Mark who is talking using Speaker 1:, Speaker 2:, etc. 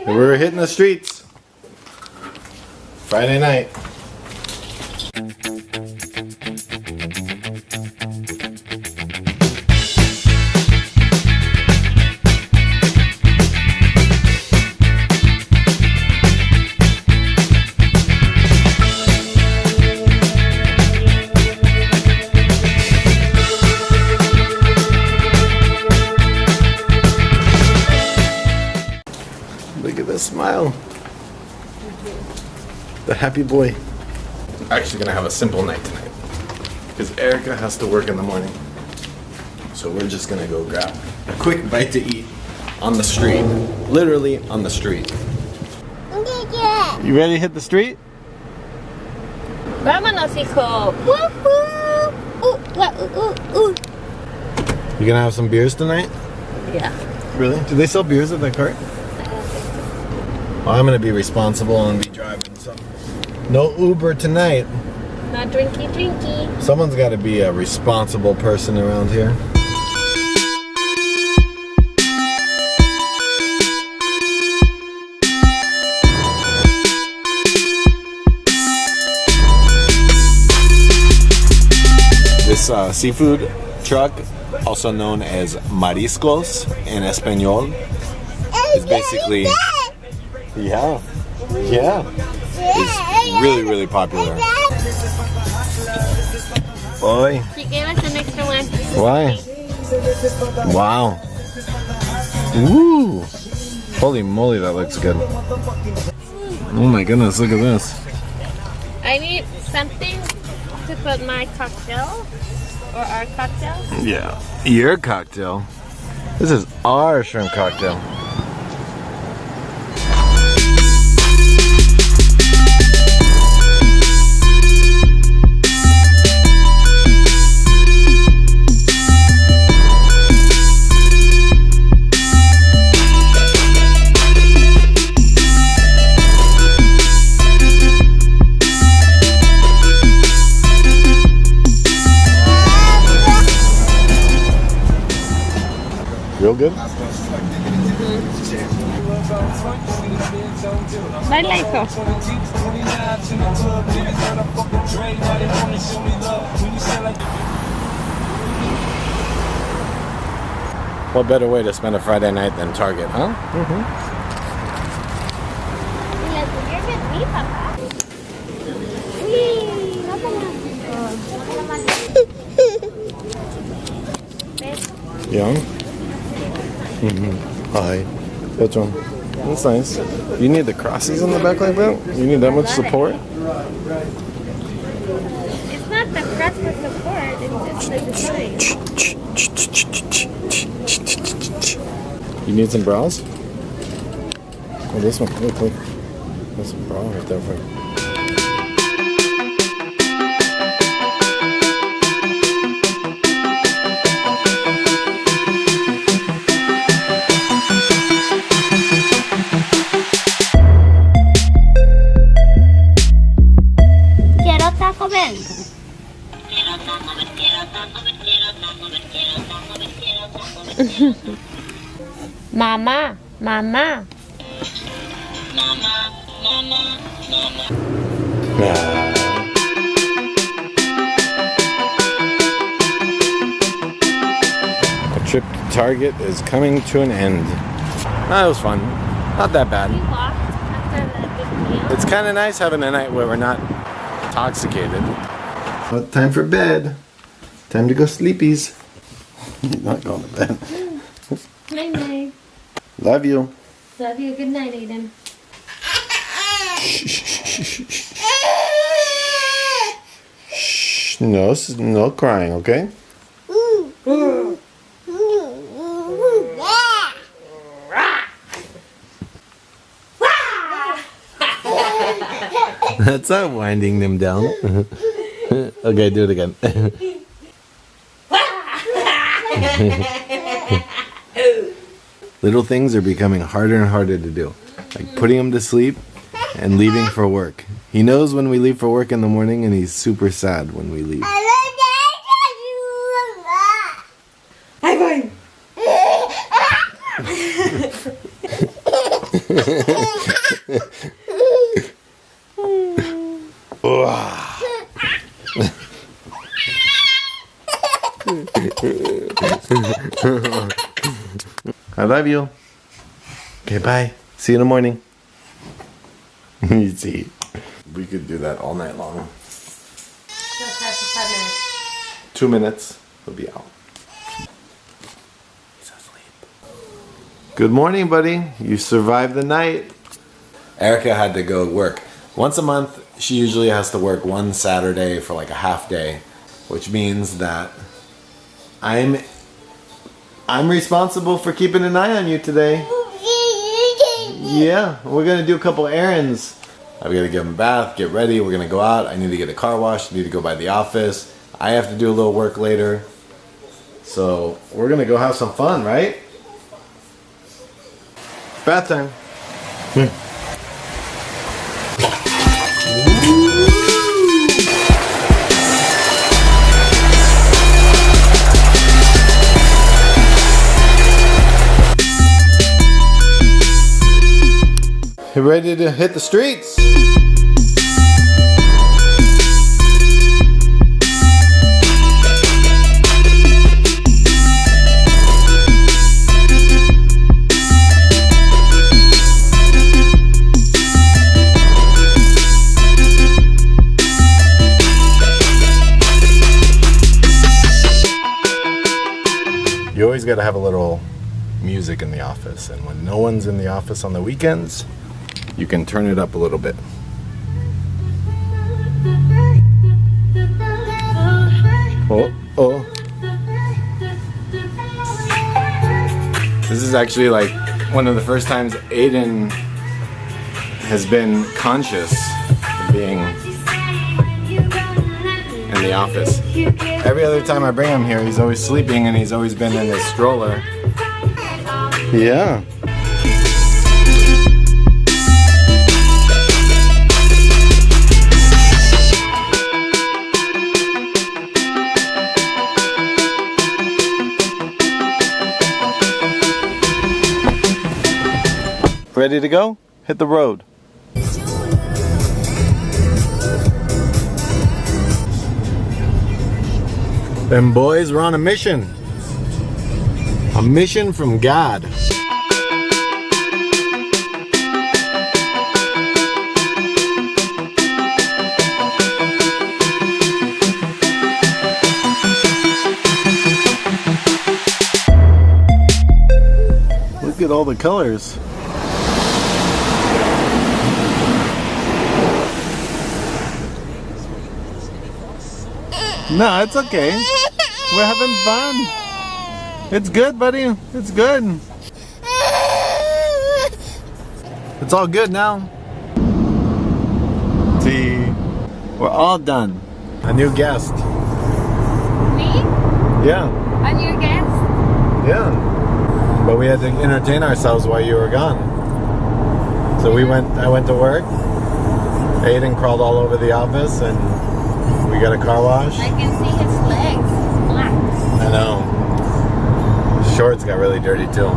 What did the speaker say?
Speaker 1: We're hitting the streets. Friday night. Look at that smile. The happy boy. Actually gonna have a simple night tonight because Erica has to work in the morning. So we're just gonna go grab a quick bite to eat on the street. Literally on the street. You ready to hit the street?
Speaker 2: Vámonos, hijo.
Speaker 1: You gonna have some beers tonight?
Speaker 2: Yeah.
Speaker 1: Really? Do they sell beers at that cart? Well, I'm gonna be responsible and be driving, so no Uber tonight.
Speaker 2: Not drinky.
Speaker 1: Someone's got to be a responsible person around here. This seafood truck, also known as mariscos in Espanol, is basically, yeah, is really, really popular. Boy.
Speaker 2: She gave us an extra one.
Speaker 1: Why? Wow. Woo! Holy moly, that looks good. Oh my goodness, look at this.
Speaker 2: I need something to put my cocktail or our cocktail.
Speaker 1: Yeah, your cocktail. This is our shrimp cocktail. Real good?
Speaker 2: Baila, hijo.
Speaker 1: What better way to spend a Friday night than Target, huh?
Speaker 2: You're with me, Papa.
Speaker 1: Young? Hi. What's wrong? That's nice. You need the crossies on the back like that? You need that much support?
Speaker 2: It's not the crust for support, it's just the design.
Speaker 1: You need some bras? Oh, this one. Look. There's some bra right there for you.
Speaker 2: Mama.
Speaker 1: A trip to Target is coming to an end. That was fun. Not that bad.
Speaker 2: We walked after the big meal.
Speaker 1: It's kind of nice having a night where we're not intoxicated. Well, time for bed. Time to go sleepies. You're not going to bed.
Speaker 2: Night.
Speaker 1: Love you.
Speaker 2: Love you. Good night, Aiden.
Speaker 1: Shh. No crying, okay? That's not winding them down. Okay, do it again. Little things are becoming harder and harder to do. Like putting him to sleep and leaving for work. He knows when we leave for work in the morning and he's super sad when we leave. I love you. Okay, bye. See you in the morning. You see, we could do that all night long. 2 minutes, he'll be out. He's asleep. Good morning, buddy. You survived the night. Erica had to go work. Once a month, she usually has to work one Saturday for like a half day, which means that I'm responsible for keeping an eye on you today. Yeah, we're gonna do a couple errands. I've got to give him a bath, get ready. We're gonna go out. I need to get a car wash. I need to go by the office. I have to do a little work later. So we're gonna go have some fun, right? Bath time. You ready to hit the streets? You always got to have a little music in the office, and when no one's in the office on the weekends, you can turn it up a little bit. Oh, oh. This is actually like one of the first times Aiden has been conscious of being in the office. Every other time I bring him here, he's always sleeping and he's always been in his stroller. Yeah. Ready to go? Hit the road. Them boys were on a mission. A mission from God. Look at all the colors. No, it's okay. We're having fun. It's good, buddy. It's good. It's all good now. See, we're all done. A new guest.
Speaker 2: Me?
Speaker 1: Yeah.
Speaker 2: A new guest?
Speaker 1: Yeah. But we had to entertain ourselves while you were gone. So I went to work. Aiden crawled all over the office and we got a car wash.
Speaker 2: I can see his legs. It's black.
Speaker 1: I know. His shorts got really dirty too.